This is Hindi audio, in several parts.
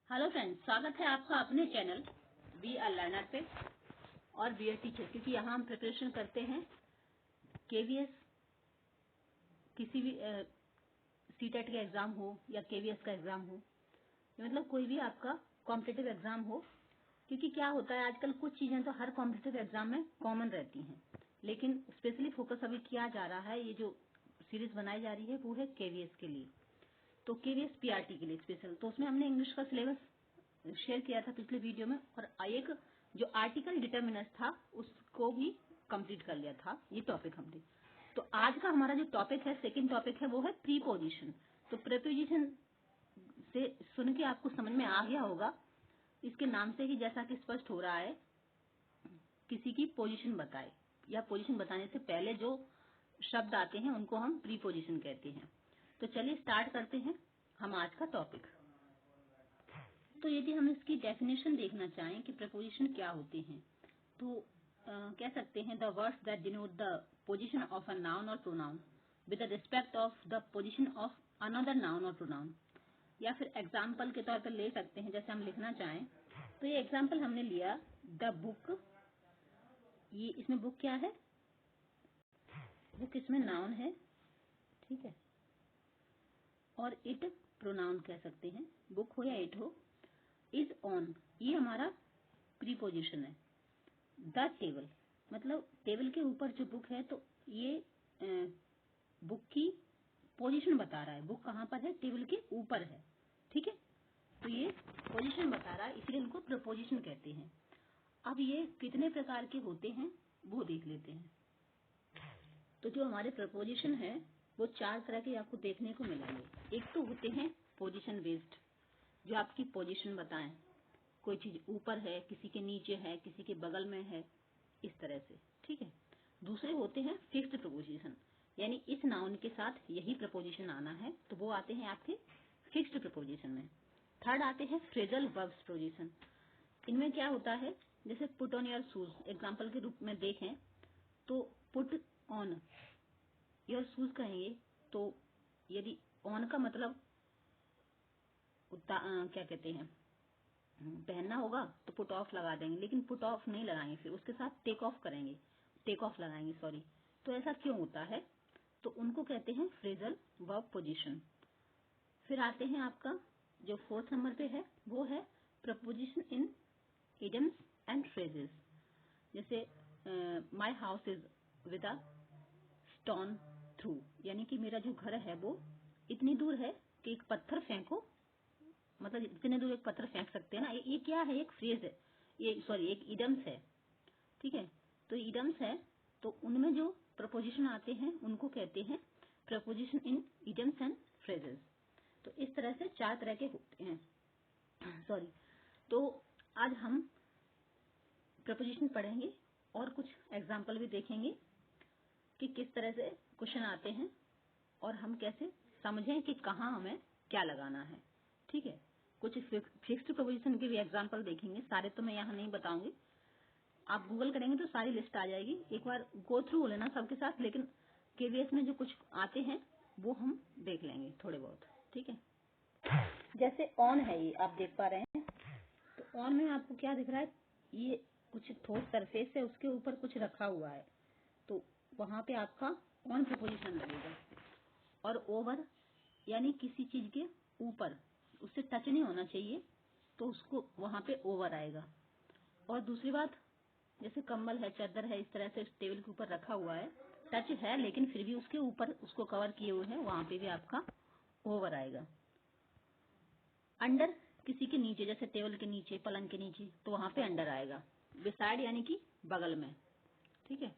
हेलो फ्रेंड्स, स्वागत है आपका अपने चैनल बी अ लर्नर पे और बी अ टीचर, क्योंकि यहाँ हम प्रिपरेशन करते हैं केवीएस, किसी भी सीटेट का एग्जाम हो या केवीएस का एग्जाम हो, मतलब कोई भी आपका कॉम्पिटिटिव एग्जाम हो। क्योंकि क्या होता है, आजकल कुछ चीजें तो हर कॉम्पिटिटिव एग्जाम में कॉमन रहती हैं, लेकिन स्पेशली फोकस अभी किया जा रहा है, ये जो सीरीज बनाई जा रही है वो है केवीएस के लिए। तो केवीएस पीआरटी के लिए स्पेशल, तो उसमें हमने इंग्लिश का सिलेबस शेयर किया था पिछले वीडियो में, और एक जो आर्टिकल डिटर्मिनर्स था उसको भी कंप्लीट कर लिया था, ये टॉपिक हमने। तो आज का हमारा जो टॉपिक है, सेकंड टॉपिक है, वो है प्रीपोजिशन। तो प्रीपोजिशन से सुन के आपको समझ में आ गया होगा, इसके नाम से ही जैसा कि स्पष्ट हो रहा है, किसी की पोजीशन बताए या पोजीशन बताने से पहले जो शब्द आते हैं उनको हम प्रीपोजिशन कहते हैं। तो चलिए स्टार्ट करते हैं हम आज का टॉपिक। तो यदि हम इसकी डेफिनेशन देखना चाहें कि प्रपोजिशन क्या होते हैं, तो कह सकते हैं the words that denote the position of a noun और pronoun with respect of the position of another noun और प्रोनाउन। या फिर एग्जाम्पल के तौर पर ले सकते हैं, जैसे हम लिखना चाहें तो ये एग्जाम्पल हमने लिया द बुक। ये इसमें बुक क्या है, बुक इसमें नाउन है, ठीक है, और इट प्रोनाउन कह सकते हैं, बुक हो या इट हो। इज ऑन, ये हमारा प्रीपोजिशन है। द टेबल, मतलब टेबल के ऊपर जो बुक है, तो ये बुक की पोजीशन बता रहा है, बुक कहाँ पर है, टेबल के ऊपर है, ठीक है। तो ये पोजीशन बता रहा है, इसलिए इनको प्रपोजिशन कहते हैं। अब ये कितने प्रकार के होते हैं वो देख लेते हैं। तो जो हमारे प्रपोजिशन है वो चार तरह के आपको देखने को मिलेंगे। एक तो होते हैं पोजीशन बेस्ड, जो आपकी पोजीशन बताएं, कोई चीज ऊपर है, किसी के नीचे है, किसी के बगल में है, इस तरह से, ठीक है। दूसरे होते हैं फिक्स्ड प्रपोजिशन, यानी इस नाउन के साथ यही प्रपोजिशन आना है, तो वो आते हैं आपके फिक्स्ड प्रपोजिशन में। थर्ड आते हैं फ्रेजल वर्ब्स प्रपोजिशन। इनमें क्या होता है, जैसे put on your shoes, example के रूप में देखें तो पुट ऑन योर शूज कहेंगे, तो यदि ऑन का मतलब क्या कहते हैं, पहनना होगा तो पुट ऑफ लगा देंगे, लेकिन पुट ऑफ नहीं लगाएंगे, फिर उसके साथ टेक ऑफ करेंगे, टेक ऑफ लगाएंगे, सॉरी। तो ऐसा क्यों होता है, तो उनको कहते हैं फ्रेजल वर्ब पोजीशन। फिर आते हैं आपका जो फोर्थ नंबर पे है, वो है preposition in idioms and phrases. जैसे my house is with a stone through, यानी कि मेरा जो घर है वो इतनी दूर है कि एक पत्थर फेंको, मतलब इतने दूर एक पत्थर फेंक सकते हैं ना। ये क्या है, एक फ्रेज है, ये सॉरी एक इडम्स है, ठीक है। तो इडम्स है, तो उनमें जो प्रपोजिशन आते हैं उनको कहते हैं प्रपोजिशन इन इडम्स एंड फ्रेजेस। तो इस तरह से चार तरह के होते हैं, सॉरी। तो आज हम प्रपोजिशन पढ़ेंगे और कुछ एग्जाम्पल भी देखेंगे कि किस तरह से क्वेश्चन आते हैं और हम कैसे समझें कि कहाँ हमें क्या लगाना है, ठीक है। कुछ फिक्स्ड प्रपोजिशन के भी एग्जाम्पल देखेंगे, सारे तो मैं यहाँ नहीं बताऊंगी, आप गूगल करेंगे तो सारी लिस्ट आ जाएगी, एक बार गो थ्रू हो लेना सबके साथ। लेकिन केवीएस में जो कुछ आते हैं वो हम देख लेंगे थोड़े बहुत, ठीक है। जैसे ऑन है, ये आप देख पा रहे हैं, तो ऑन में आपको क्या दिख रहा है, ये कुछ ठोस सरफेस है, उसके ऊपर कुछ रखा हुआ है, तो वहां पे आपका ऑन प्रपोजिशन लगेगा। और ओवर, यानी किसी चीज के ऊपर, उससे टच नहीं होना चाहिए, तो उसको वहां पे ओवर आएगा। और दूसरी बात, जैसे कंबल है, चादर है, इस तरह से टेबल के ऊपर रखा हुआ है, टच है लेकिन फिर भी उसके ऊपर उसको कवर किए हुए हैं, वहां पे भी आपका ओवर आएगा। अंडर, किसी के नीचे, जैसे टेबल के नीचे, पलंग के नीचे, तो वहां पे अंडर आएगा। बिसाइड यानी कि बगल में, ठीक है।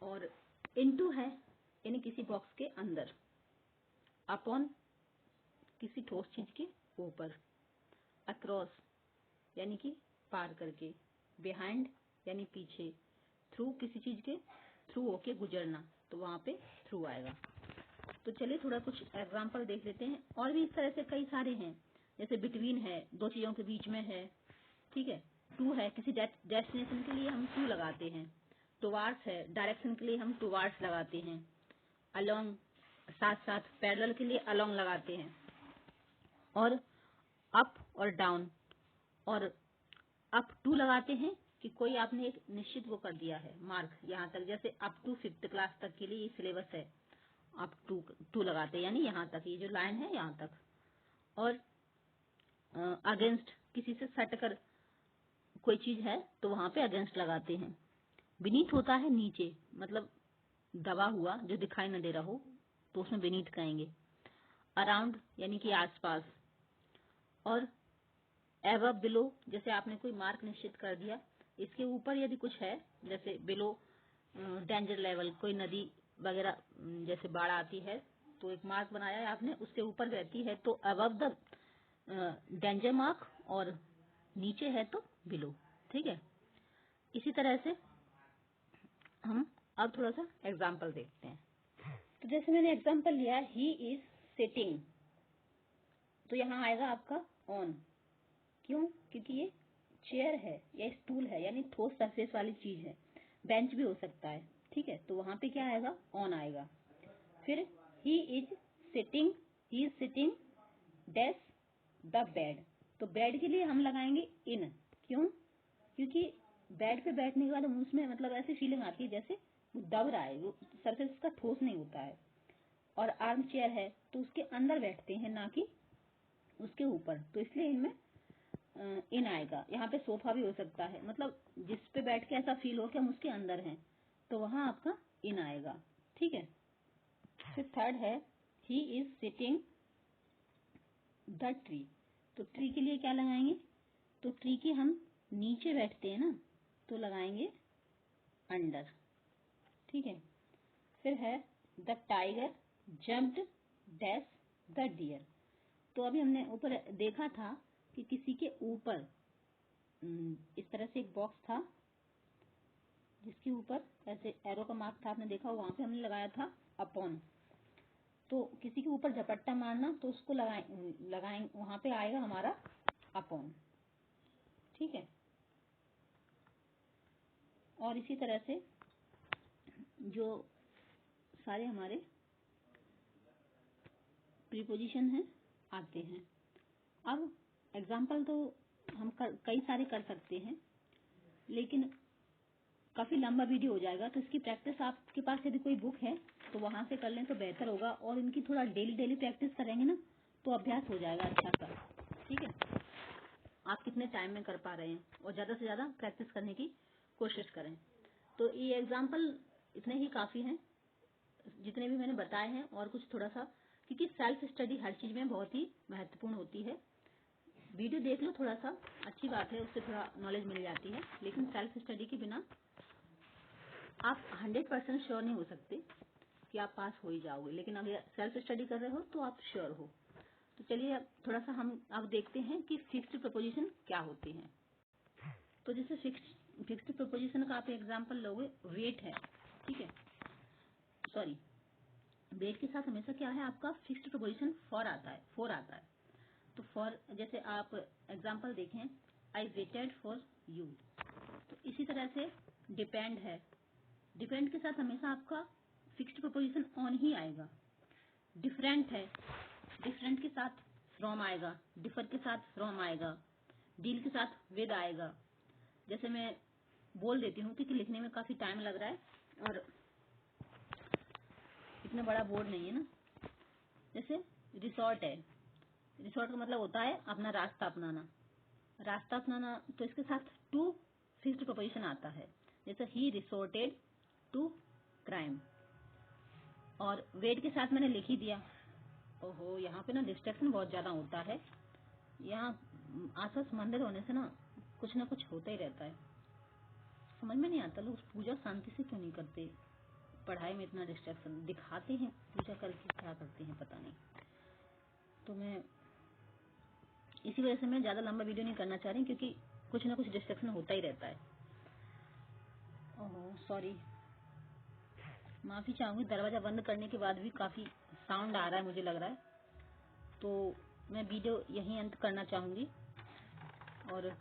और इनटू है, यानी किसी बॉक्स के अंदर। अपॉन, किसी ठोस चीज के ऊपर। अक्रॉस, यानी कि पार करके। बिहाइंड, यानी पीछे। थ्रू, किसी चीज के थ्रू होके गुजरना, तो वहां पे थ्रू आएगा। तो चलिए थोड़ा कुछ एग्जाम्पल देख लेते हैं, और भी इस तरह से कई सारे हैं। जैसे बिटवीन है, दो चीजों के बीच में है, ठीक है। टू है, किसी डेस्टिनेशन के लिए हम टू लगाते हैं। टुवार्ड्स है, डायरेक्शन के लिए हम टुवार्ड्स लगाते हैं। अलोंग, साथ साथ, पैरेलल के लिए अलोंग लगाते हैं। और अप और डाउन, और अप टू लगाते हैं कि कोई आपने एक निश्चित वो कर दिया है मार्क यहाँ तक, जैसे अप टू 5th क्लास तक के लिए ये सिलेबस है, अप टू लगाते हैं, यानी यहाँ तक, ये जो लाइन है यहाँ तक। और अगेंस्ट, किसी से सट कर कोई चीज है तो वहां पे अगेंस्ट लगाते हैं। बीनीथ होता है नीचे, मतलब दबा हुआ जो दिखाई न दे रहा हो, तो उसमें बीनीथ कहेंगे। अराउंड यानी कि आसपास, और एबव बिलो, जैसे आपने कोई मार्क निश्चित कर दिया, इसके ऊपर यदि कुछ है, जैसे बिलो डेंजर लेवल, कोई नदी वगैरह जैसे बाढ़ आती है तो एक मार्क बनाया है आपने, उसके ऊपर रहती है तो अबव द डेंजर मार्क, और नीचे है तो बिलो। ठीक है, इसी तरह से हम अब थोड़ा सा एग्जाम्पल देखते हैं। तो जैसे मैंने एग्जाम्पल लिया, ही इज सिटिंग, तो यहाँ आएगा आपका ऑन। क्यों? क्योंकि ये चेयर है या स्टूल है, यानी ठोस सरफेस वाली चीज है, बेंच भी हो सकता है। ठीक है, तो वहां पे क्या आएगा? ऑन आएगा। फिर he is sitting dash the bed, तो बेड के लिए हम लगाएंगे इन। क्यों? क्योंकि बेड पे बैठने के बाद हम उसमें मतलब ऐसी फीलिंग आती है जैसे वो दब रहा है, वो सरफेस उसका ठोस नहीं होता है। और आर्म चेयर है तो उसके अंदर बैठते हैं, ना कि उसके ऊपर, तो इसलिए इनमें इन आएगा। यहाँ पे सोफा भी हो सकता है, मतलब जिस पे बैठ के ऐसा फील हो कि हम उसके अंदर हैं, तो वहां आपका इन आएगा। ठीक है, फिर थर्ड है, he is sitting the tree, तो ट्री के लिए क्या लगाएंगे? तो ट्री के हम नीचे बैठते हैं ना, तो लगाएंगे अंडर। ठीक है, फिर है the tiger jumped dash the deer, तो अभी हमने ऊपर देखा था कि किसी के ऊपर इस तरह से एक बॉक्स था जिसके ऊपर ऐसे एरो का मार्क था, आपने देखा, वहां पे हमने लगाया था अपॉन। तो किसी के ऊपर झपट्टा मारना, तो उसको लगाएं वहां पे आएगा हमारा अपॉन। ठीक है, और इसी तरह से जो सारे हमारे प्रीपोजिशन हैं आते हैं। अब एग्जाम्पल तो हम कई सारे कर सकते हैं, लेकिन काफी लंबा वीडियो हो जाएगा, तो इसकी प्रैक्टिस आपके पास यदि कोई बुक है तो वहां से कर लें तो बेहतर होगा, और इनकी थोड़ा डेली प्रैक्टिस करेंगे ना तो अभ्यास हो जाएगा अच्छा सा। ठीक है, आप कितने टाइम में कर पा रहे हैं, और ज्यादा से ज्यादा प्रैक्टिस करने की कोशिश करें। तो ये एग्जाम्पल इतने ही काफी हैं जितने भी मैंने बताए हैं, और कुछ थोड़ा सा, क्योंकि सेल्फ स्टडी हर चीज में बहुत ही महत्वपूर्ण होती है। वीडियो देख लो थोड़ा सा, अच्छी बात है, उससे थोड़ा नॉलेज मिल जाती है, लेकिन सेल्फ स्टडी के बिना आप 100% श्योर नहीं हो सकते कि आप पास हो ही जाओगे, लेकिन अगर सेल्फ स्टडी कर रहे हो तो आप श्योर हो। तो चलिए अब थोड़ा सा हम अब देखते हैं कि फिक्स्ड प्रपोजिशन क्या होती हैं। तो जैसे फिक्स्ड प्रपोजिशन का आप एग्जांपल लोगे, वेट है। ठीक है, सॉरी, वेट के साथ हमेशा क्या है आपका? फिक्स्ड प्रपोजिशन फॉर आता है। तो फॉर, जैसे आप एग्जांपल देखें, आई वेटेड फॉर यू, तो इसी तरह से डिपेंड है, डिपेंड के साथ हमेशा आपका फिक्स्ड प्रपोजिशन ऑन ही आएगा। डिफरेंट है, डिफरेंट के साथ फ्रॉम आएगा, डिफर के साथ फ्रॉम आएगा, डील के साथ विद आएगा। जैसे मैं बोल देती हूँ कि लिखने में काफी टाइम लग रहा है और इतना बड़ा बोर्ड नहीं है ना। जैसे रिसोर्ट है, रिसोर्ट का मतलब होता है अपना रास्ता अपनाना, तो इसके साथ टू फिक्स्ड प्रपोजिशन आता है। जैसे ही रिसोर्टेड टू क्राइम, और वेट के साथ मैंने लिख ही दिया। ओहो, यहाँ पे ना डिस्ट्रैक्शन बहुत ज्यादा होता है, यहाँ आसपास मंदिर होने से ना कुछ होता ही रहता है, समझ में नहीं आता लोग पूजा शांति से क्यों नहीं करते, पढ़ाई में इतना डिस्ट्रैक्शन दिखाते हैं, पूजा करके क्या करते हैं पता नहीं। तो मैं इसी वजह से मैं ज्यादा लंबा वीडियो नहीं करना चाह रही, क्योंकि कुछ ना कुछ डिस्ट्रैक्शन होता ही रहता है। ओहो सॉरी, माफी चाहूंगी, दरवाजा बंद करने के बाद भी काफी साउंड आ रहा है मुझे लग रहा है, तो मैं वीडियो यहीं अंत करना चाहूंगी, और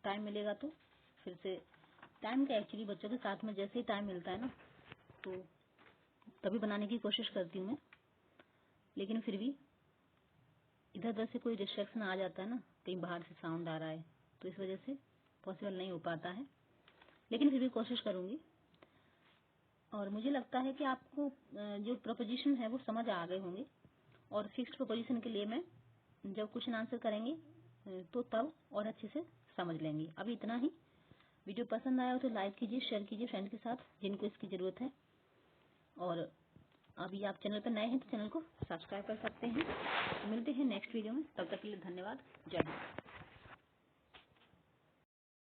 टाइम मिलेगा तो फिर से, टाइम का एक्चुअली बच्चों के साथ में जैसे ही टाइम मिलता है ना तो तभी बनाने की कोशिश करती हूँ मैं, लेकिन फिर भी इधर उधर से कोई डिस्ट्रैक्शन आ जाता है ना, कहीं बाहर से साउंड आ रहा है, तो इस वजह से पॉसिबल नहीं हो पाता है, लेकिन फिर भी कोशिश करूंगी। और मुझे लगता है कि आपको जो प्रोपोजिशन है वो समझ आ गए होंगे, और फिक्स्ड प्रोपोजिशन के लिए मैं जब क्वेश्चन आंसर करेंगे तो तब और अच्छे से समझ लेंगे। अभी इतना ही। वीडियो पसंद आया हो तो लाइक कीजिए, शेयर कीजिए फ्रेंड के साथ जिनको इसकी ज़रूरत है। और अभी आप चैनल पर नए हैं तो चैनल को सब्सक्राइब कर सकते हैं। मिलते हैं नेक्स्ट वीडियो में, तब तक के लिए धन्यवाद। जय हिंद।